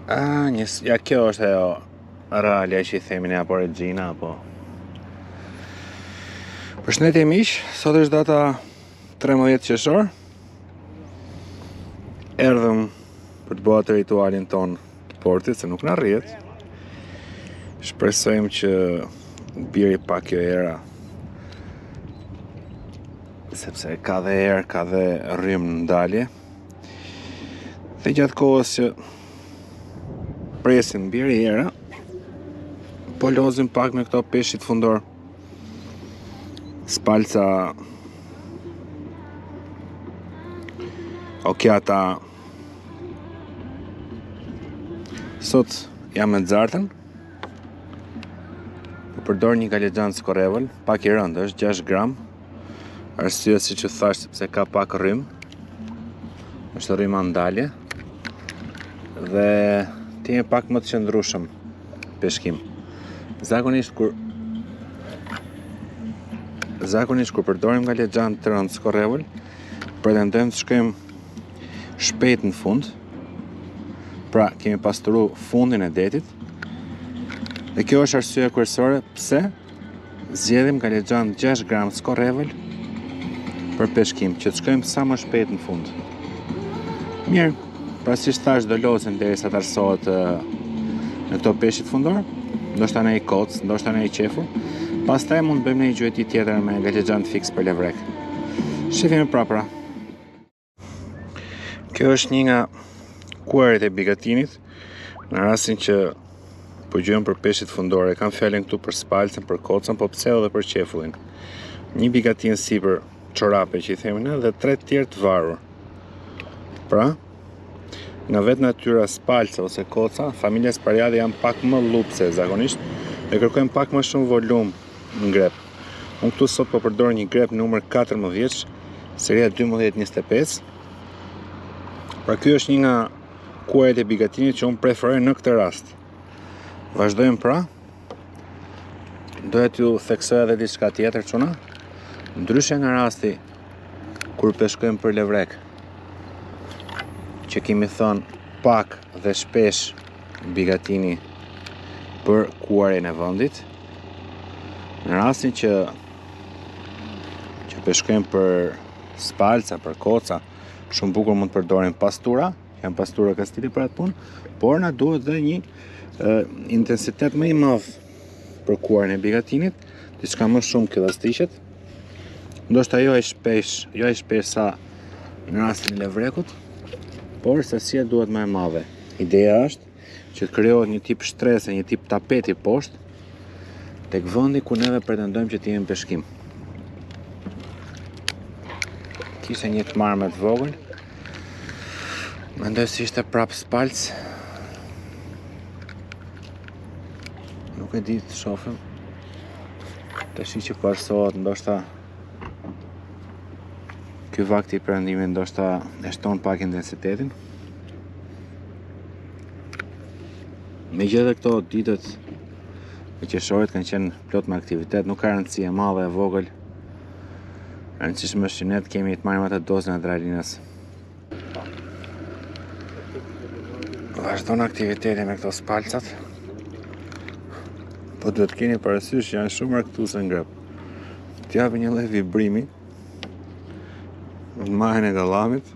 Ja kjo është ajo ralja që I themin apo regjina apo. Përshëndetje miq, sot është data 13 qershor. Erdhëm për të bërë ritualin ton të portit, se nuk na rrihet. Shpresojmë që biri pak kjo era, sepse ka dhe erë, ka dhe rrym në ndalje. Dhe gjatë kohës që presim biri era, po lozim pak me këto peshqit fundor. Spalca okjata. Sot jam me zartën. Po përdor një galexhan skorrevël, pak I rëndë, është 6 gram. Arsye siç u thash, sepse ka pak rrym. Është rrym ndalje. Dhe ti je pak më të qëndrueshëm peshkim. Zakonisht kur përdorim galexhan të rëndë skorrevël, pretendojmë të shkojmë shpejt në fund. Pra, kemi pastruar fundin e detit. Dhe kjo është arsyeja kryesore pse zgjedhim galexhan 6 gram skorrevël për peshkim, që të shkojmë sa më shpejt në fund. Mirë, pra si thash, do lozim derisa të arsohet në këto peshqit fundor, ndoshta në I koc, ndoshta në I qefur. Pastaj mund të bëjmë një gjueti tjetër me galexhan fix për levrek. Shifemi prapra. Kjo është një nga kuarit e bigatinit, në rastin që po gjojmë për peshqit fundore. Kam fjalën këtu për spalcën, për kocën, po pse edhe për qefullin. Një bigatin sipër çorape që I themi ne, dhe 3 tjerë të varur. Pra, nga vetë natyra spalca ose koca, familja Spariade janë pak më lupse zakonisht dhe kërkojmë pak më shumë volum në grep. Unë këtu sot po përdor një grep numër 14, seria 1225. Pra ky është një nga kuarit e bigatinit që unë preferoj në këtë rast. Vazhdojmë pra. Doja t'ju theksoj edhe diçka tjetër çuna. Ndryshe nga rasti kur peshkojmë për levrek, që kemi thënë pak dhe shpesh bigatini për kuarin e vendit. Në rastin që peshkojmë për spalca, për koca, shumë bukur mund të përdorim pastura, janë pastura Kastili për atë punë, por na duhet dhe një intensitet më I madh për kuarin e bigatinit, diçka më shumë që llastiqet. Ndoshta jo ai shpesh sa në rastin e levrekut, por sasia duhet më e madhe. Ideja është që të krijohet një tip shtrese, një tip tapeti poshtë tek vendi ku neve pretendojmë që të jemi peshkim. Kishte një të marrë me të vogël. Mendoj se ishte prap spalc. Nuk e di të shohim. Tash që po arsohet, ndoshta ky vakti I perëndimit ndoshta e shton pak intensitetin. Megjithëse këto ditët e qershorit kanë qenë plot me aktivitet, nuk ka rëndësi e madhe e vogël. Rëndësishme është që ne të kemi të marrim atë dozën e adrenalinës. Vazhdon aktiviteti me këto spalcat. Po duhet të keni parasysh që janë shumë argëtuese në grep. T'japi një lloj vibrimi në majën e gallamit.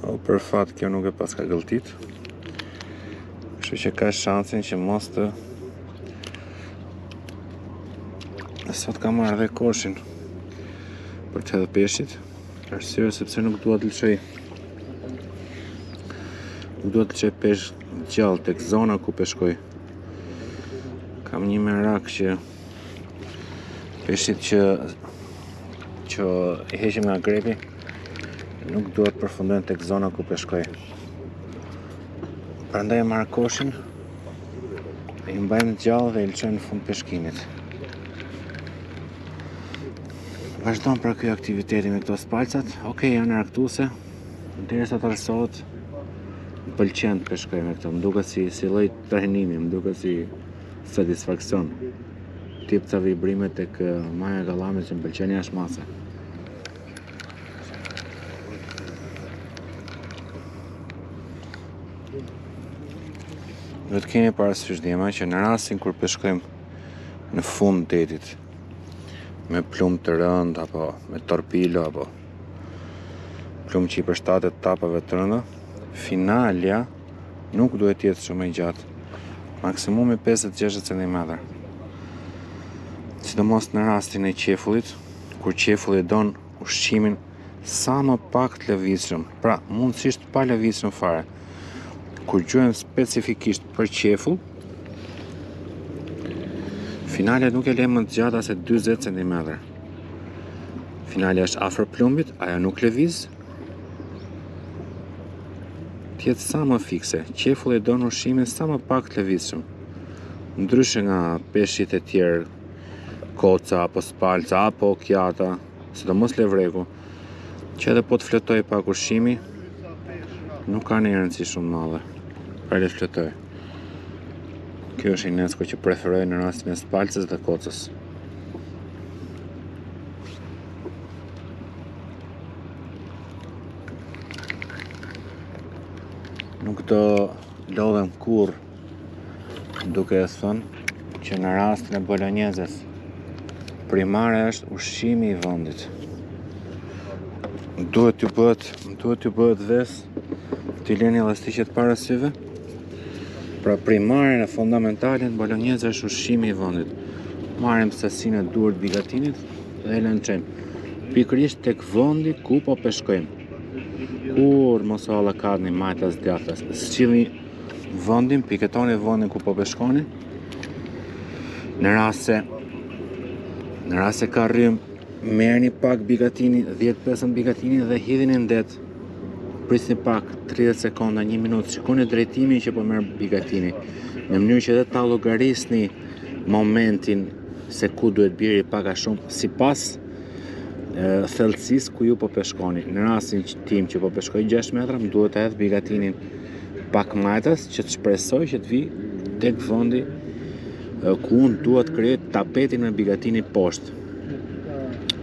O për fat kjo nuk e paska gëlltit. Kështu që ka shansin që mos të. Sot kam marrë dhe koshin për të hedhë peshqit, arsye sepse nuk dua të lëshoj peshk gjallë tek zona ku peshkoj. Kam një merak që peshqit që I heqim nga grepi nuk duhet të përfundojnë tek zona ku peshkoj. Prandaj e marr koshin, I mbajmë gjallë dhe I lëshoj në fund peshkimit. Vazhdon pra ky aktiviteti me këto spalcat. Okej, janë argëtuese. Derisa të arsohet, më pëlqen të peshkoj me këto. Më duket si lloj trajnimi, më duket si satisfaksion. Tip ca vibrime tek maja e gallamit që më pëlqen jashtë mase. Do të keni parasysh djema që në rastin kur peshkojmë në fund detit me plumë të rënd apo me torpilo apo plumë që i përshtatet tapave të rënda, finalja nuk duhet jetë shumë e gjatë, maksimumi 50-60 cm. Sidomos në rastin e qefullit, kur qefulli don ushqimin sa më pak të lëvizshëm, pra mundësisht pa lëvizshëm fare. Kur gjuhem specifikisht për qefull, finalja nuk e le më të gjatë ase 40 cm. Finalja është afër plumbit, ajo nuk lëviz, tjetë sa më fikse. Qefulli don ushqimin sa më pak të lëvizshëm. Ndryshe nga peshqit e tjerë, koca apo spalca apo kjata, sidomos levreku, që edhe po të flotoj pak ushqimi, nuk ka një rëndësi shumë madhe. Pra le të flotoj. Kjo është UNESCO që preferoj në rastin e spalcës dhe kocës. Nuk do lodhem kur duke e thënë që në rastin e bolonjezes primare është ushqimi i vendit. Duhet t'ju bëhet ves t'i leni elastiqet para syve. Pra primare në fundamentale në bolonjeze është ushqimi i vendit. Marrim sasinë e duhur të bigatinit dhe e lançojmë pikërisht tek vendi ku po peshkojmë. Kur mos hallakadni majtas djathtas, sqillni vendin, piketoni vendin ku po peshkoni. Në rast se ka rrym, merrni pak bigatini, 10-15 bigatini dhe hidhini në det. Prisni pak 30 sekonda, 1 minutë, shikoni drejtimin që po merr bigatini, në mënyrë që edhe ta llogarisni momentin se ku duhet biri pak a shumë sipas thellësisë ku ju po peshkoni. Në rastin tim që po peshkoj 6 metra, më duhet të hedh bigatinin pak majtas që të shpresoj që të vi tek vendi ku unë dua të krijoj tapetin me bigatinin poshtë.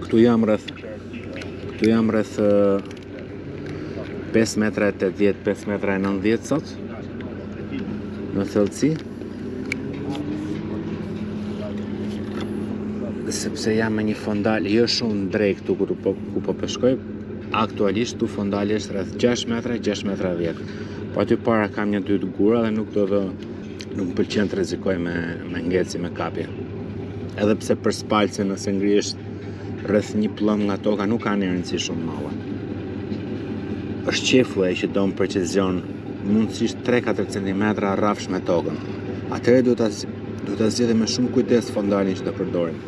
Këtu jam rreth 5 metra e 80, 5 metra e 90 sot në thellësi. Sepse jam me një fondal jo shumë drejt këtu ku po peshkoj, aktualisht tu fondali është rreth 6 metra, 6 metra 10. Po aty para kam një 2 gura dhe nuk më pëlqen të rrezikoj me ngeci me kapje. Edhe pse për spalcën nëse ngrihesh rreth një plumb nga toka nuk ka një rëndësi shumë madhe. Është qefulli ai që don precizion, mundësisht 3-4 cm rrafsh me tokën. Atëherë duhet ta zgjidhim me shumë kujdes fondalin që do përdorim.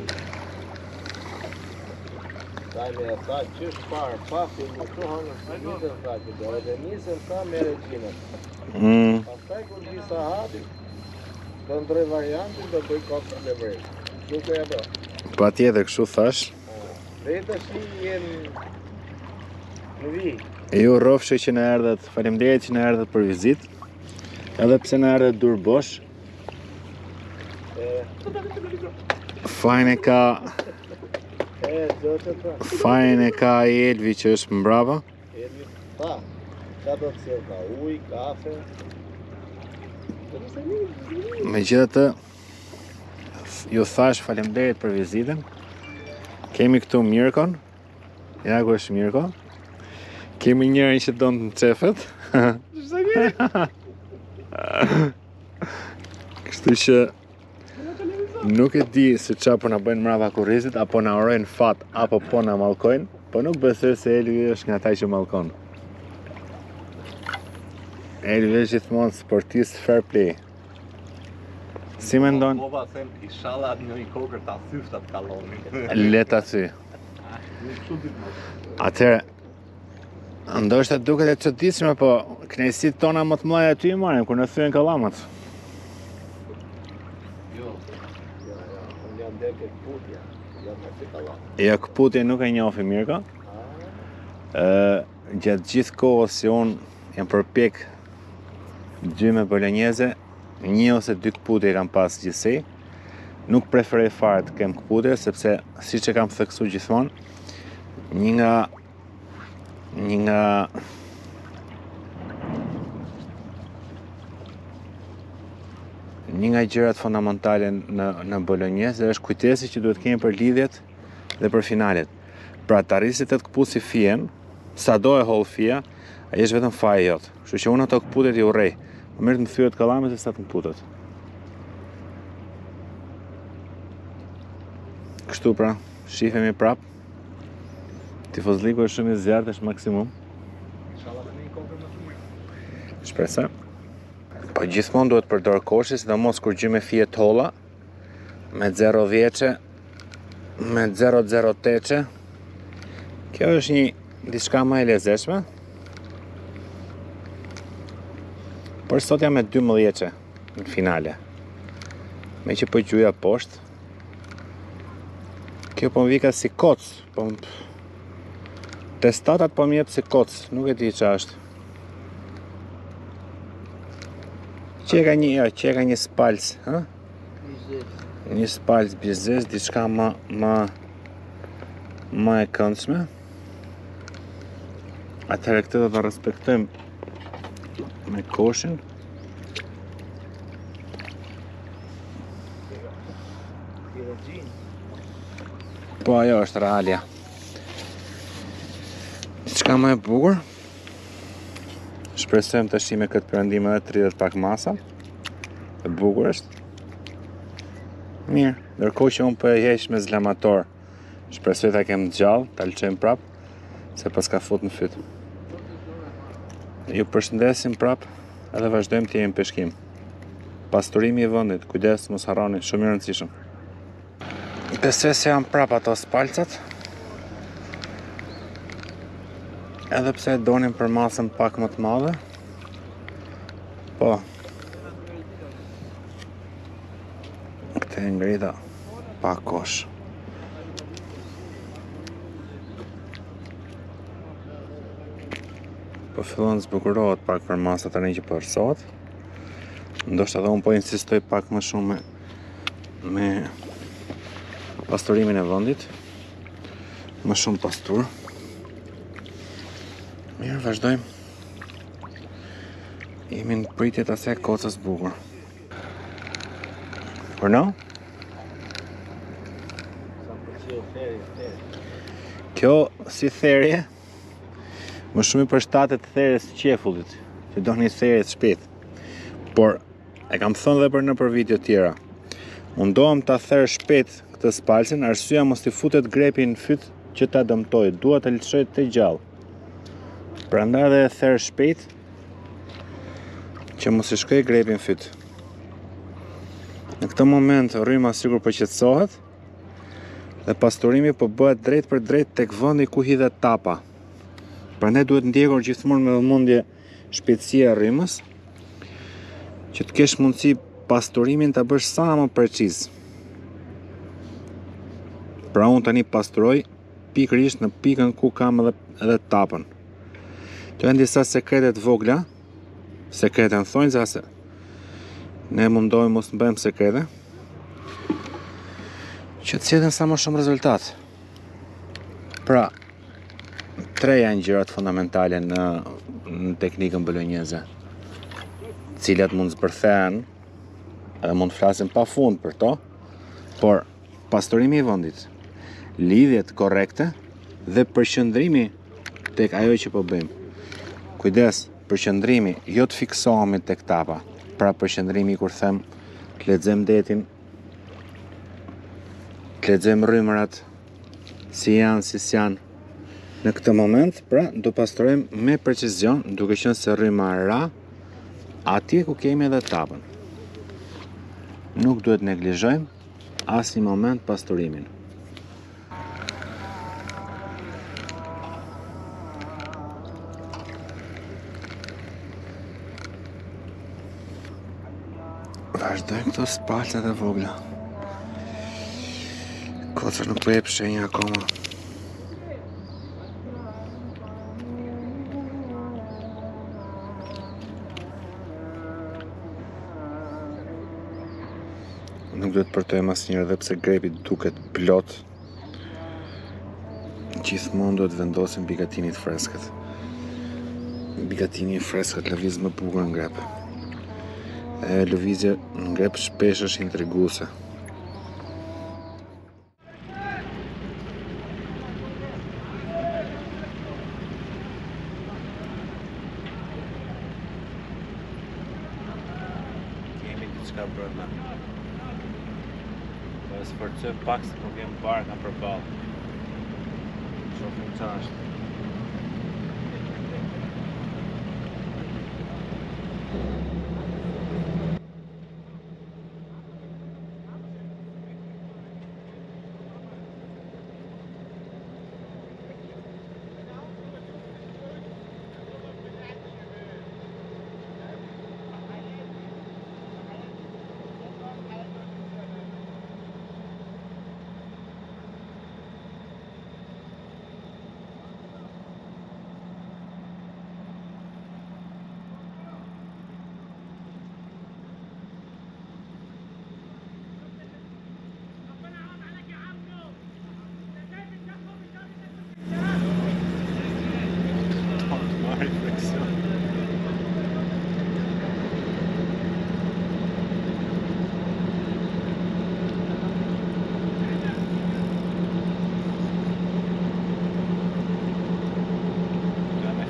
Me tha qysh parë, papi më shohën në shmitën tha që do edhe nisën tha me regjinë. Pastaj kur vi sahabi, do ndroj variantin, do bëj kokën e levret. Nuk e do. Patjetër kështu thash. Dhe tash jem në vi. Ju rrofshë që na erdhët, faleminderit që na erdhët për vizitë. Edhe pse na erdhët dur bosh. Fajin e ka i Elvi që është mbrapa. Elvi, pa, ka do të sjell ka ujë, kafe. Megjithatë, ju thash faleminderit për vizitën. Kemi këtu Mirkon. Ja ku është Mirko. Kemi njërin që do të nxefet. Kështu që nuk e di se çfarë po na bëjnë mbrapa kurrizit, apo na urojnë fat, apo po na mallkojnë, po nuk besoj se Elvi është nga ata që mallkon. Elvi është gjithmonë sportist fair play. Si mendon? Po them inshallah në një kokër ta thyfta të kalloni. Le ta thy. Atëherë, ndoshta duket e çuditshme, po kënaqësitë tona më të mëdha aty i marrim kur na thyen kallamat. Ja, këputje nuk e njofi Mirko. Gjatë gjithë kohës që unë jam përpjek gjyme bolonjeze, 1 ose 2 këputje kam pas gjithsej. Nuk preferoj fare të kem këputje, sepse siç e kam theksuar gjithmonë, një nga 1 Një nga gjërat fundamentale në bolognese është kujtesi që duhet kemi për lidhjet dhe për finalet. Pra të arrisit të këputë si fien, sa do e holl fia, ai është vetëm faji jot. Kështu që unë ato këputet i urrej. Më mirë të më thyet kallame se sa të këputet. Kështu pra, shifemi prap. Tifozliku është shumë i zjarrt, është maksimum. Shpresoj. Po gjithmonë duhet përdor koshi, sidomos kur gjy me fije tolla, me 0 vjeçe, me 0 teçe. Kjo është një diçka më e lezetshme. Por sot jam me 12 vjeçe në finale. Me që po gjuja poshtë. Kjo po më vika si koc, po testatat po më jep si koc, nuk e di ç'a është. Që ka një spalc, ha? Një spalc bizes, diçka më e këndshme. Atëherë këtë do të respektojmë me koshin. Po ajo është realja. Diçka më e bukur. Shpresojmë të shime këtë perëndim edhe 30 pak masa. E bukur është. Mirë, ndërkohë që unë po e heq me zlamator. Shpresoj ta kem gjallë, ta lçojmë prap, se pas ka fut në fyt. Ju përshëndesim prap edhe vazhdojmë të jemi peshkim. Pasturimi i vendit, kujdes mos harroni, shumë i rëndësishëm. Besoj se janë prap ato spalcat. Edhe pse e donin për masën pak më të madhe. Po. Këtë e ngrita pa kosh. Po fillon zbukurohet pak për masa tani që po erësohet. Ndoshta edhe unë po insistoj pak më shumë me pasturimin e vendit. Më shumë pastur. Mirë, vazhdojmë. Jemi në pritje të asaj kocës bukur. Por no? Kjo si therje, më shumë i përshtatet therjes së qefullit, që do një therje të shpejt. Por, e kam thënë dhe për në për video tjera. Mundohem ta therë shpejt këtë spalcin, arsyeja mos t'i futet grepi në fyt që ta dëmtoj, dua të lëshoj të gjallë. Prandaj edhe e therë shpejt, që mos i shkoj grepi në fyt. Në këtë moment rryma sigur po qetësohet dhe pasturimi po bëhet drejt për drejt tek vendi ku hidhet tapa. Prandaj duhet ndjekur gjithmonë me vëmendje shpejtësia e rrymës, që të kesh mundësi pasturimin ta bësh sa më preciz. Pra unë tani pasturoj pikërisht në pikën ku kam edhe tapën. Këto janë disa sekrete të vogla, sekrete në thonjza se ne mundohemi mos të bëjmë sekrete, që të sjellin sa më shumë rezultat. Pra, 3 janë gjërat fundamentale në teknikën bolognese, cilat mund zbërthehen edhe mund të flasim pafund për to, por pasturimi i vendit, lidhjet korrekte dhe përqendrimi tek ajo që po bëjmë. Kujdes, përqendrimi, jo të fiksohemi tek tapa. Pra përqendrimi kur them të lexojmë detin, të lexojmë rrymërat, si janë, si s'janë. Në këtë moment, pra, do pasturojmë me precizion, duke qenë se rryma ra, atje ku kemi edhe tapën. Nuk duhet neglizhojmë asnjë moment pasturimin. Vazhdojmë këto spalcat e vogla. Koca nuk po jep shenja akoma. Nuk duhet përtojmë asnjëherë dhe pse grepi duket plot. Gjithmonë duhet vendosim mbi gatinit freskët. Mbi gatini i freskët lëviz më bukur në grep. E lëvizje nga shpesh është intriguese. Kemi diçka brenda. Po sforcojmë pak se po vjen barka përballë. Shohim çfarë është.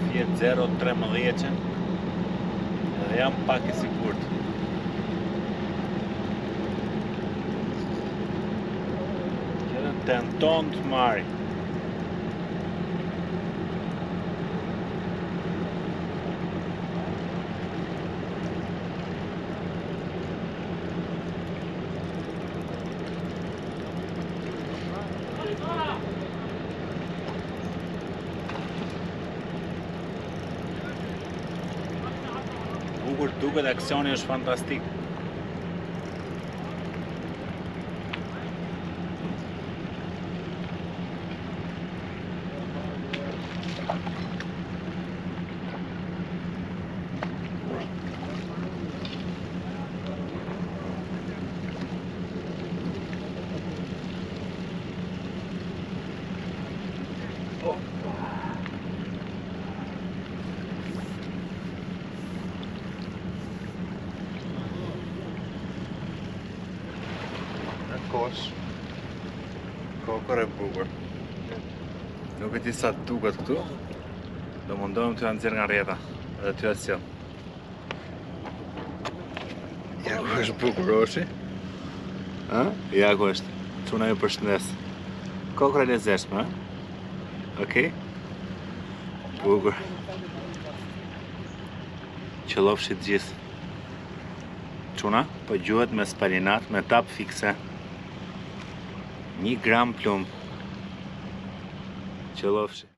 Fiat 013 edhe jam pak I sigurt. Edhe tenton të marri. Bukur duket, aksioni është fantastik. Kosh. Kokër e bukur. Nuk e di sa duket këtu. Do mundohem t'ju nxjerr nga rrjeta edhe t'ju sjell. Ja ku është bukur Roshi. Ha? Ja ku është. Çuna ju përshëndes. Kokra e lezetshme, ha? Okej. Bukur. Qëllofshit gjithë. Çuna, po gjuhet me spalinat, me tap fikse. 1 gram plumb. Qëllofshi.